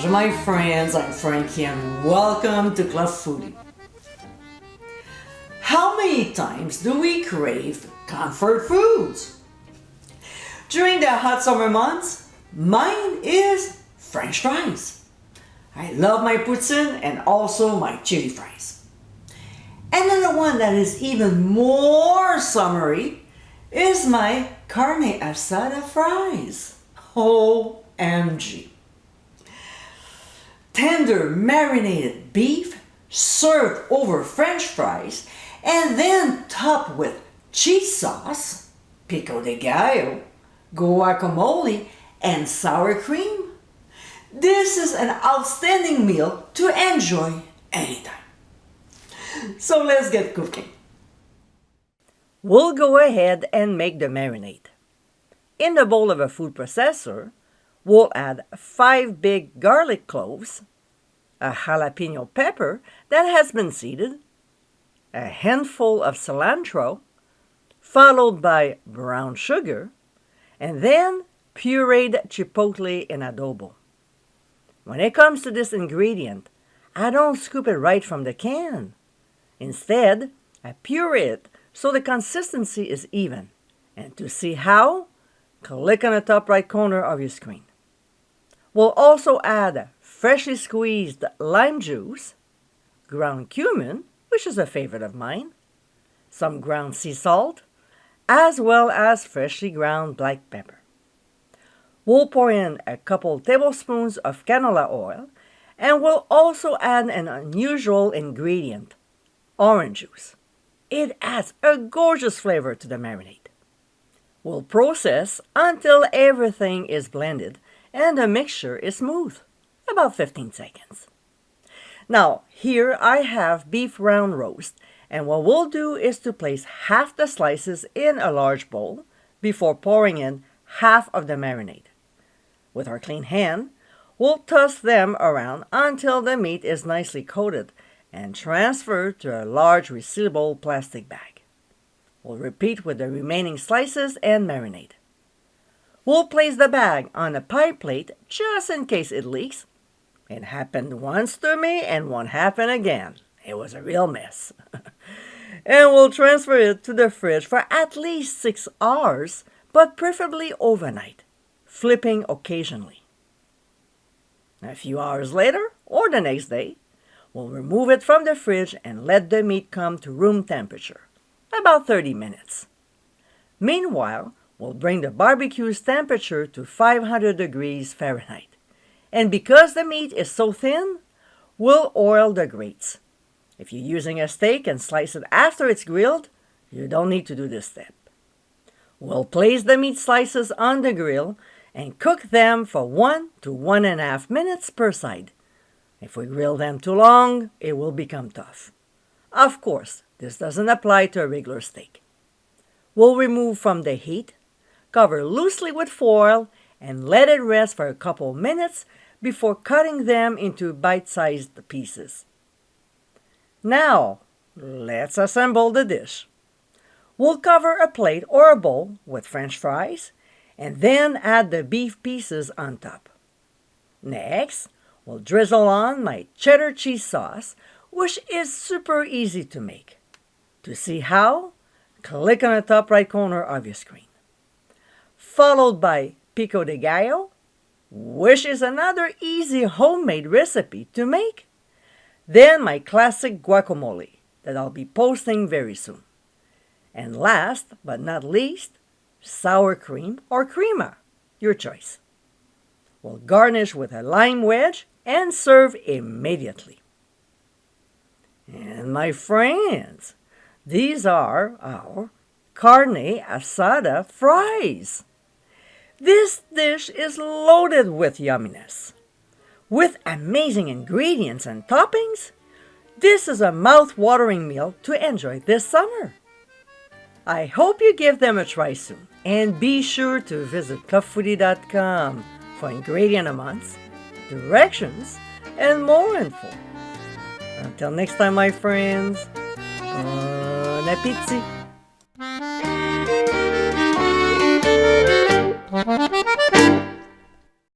Bonjour my friends, I'm Frankie and welcome to Club Foodie. How many times do we crave comfort foods? During the hot summer months, mine is French fries. I love my poutine and also my chili fries. Another one that is even more summery is my Carne Asada Fries. OMG. Tender marinated beef served over French fries and then topped with cheese sauce, pico de gallo, guacamole, and sour cream. This is an outstanding meal to enjoy anytime. So let's get cooking. We'll go ahead and make the marinade. In the bowl of a food processor, we'll add 5 big garlic cloves, a jalapeno pepper that has been seeded, a handful of cilantro, followed by brown sugar, and then pureed chipotle in adobo. When it comes to this ingredient, I don't scoop it right from the can. Instead, I puree it so the consistency is even. And to see how, click on the top right corner of your screen. We'll also add freshly squeezed lime juice, ground cumin, which is a favorite of mine, some ground sea salt, as well as freshly ground black pepper. We'll pour in a couple tablespoons of canola oil, and we'll also add an unusual ingredient, orange juice. It adds a gorgeous flavor to the marinade. We'll process until everything is blended and the mixture is smooth, about 15 seconds. Now, here I have beef round roast, and what we'll do is to place half the slices in a large bowl before pouring in half of the marinade. With our clean hand, we'll toss them around until the meat is nicely coated and transfer to a large resealable plastic bag. We'll repeat with the remaining slices and marinade. We'll place the bag on a pie plate just in case it leaks. It happened once to me and won't happen again. It was a real mess. And we'll transfer it to the fridge for at least 6 hours, but preferably overnight, flipping occasionally. A few hours later, or the next day, we'll remove it from the fridge and let the meat come to room temperature, about 30 minutes. Meanwhile, we'll bring the barbecue's temperature to 500 degrees Fahrenheit. And because the meat is so thin, we'll oil the grates. If you're using a steak and slice it after it's grilled, you don't need to do this step. We'll place the meat slices on the grill and cook them for 1 to 1.5 minutes per side. If we grill them too long, it will become tough. Of course, this doesn't apply to a regular steak. We'll remove from the heat, cover loosely with foil, and let it rest for a couple minutes before cutting them into bite-sized pieces. Now, let's assemble the dish. We'll cover a plate or a bowl with French fries, and then add the beef pieces on top. Next, we'll drizzle on my cheddar cheese sauce, which is super easy to make. To see how, click on the top right corner of your screen. Followed by pico de gallo, which is another easy homemade recipe to make. Then my classic guacamole that I'll be posting very soon. And last but not least, sour cream or crema, your choice. We'll garnish with a lime wedge and serve immediately. And my friends, these are our Carne Asada Fries. This dish is loaded with yumminess. With amazing ingredients and toppings, this is a mouth-watering meal to enjoy this summer. I hope you give them a try soon, and be sure to visit clubfoodie.com for ingredient amounts, directions, and more info. Until next time, my friends, bon appétit!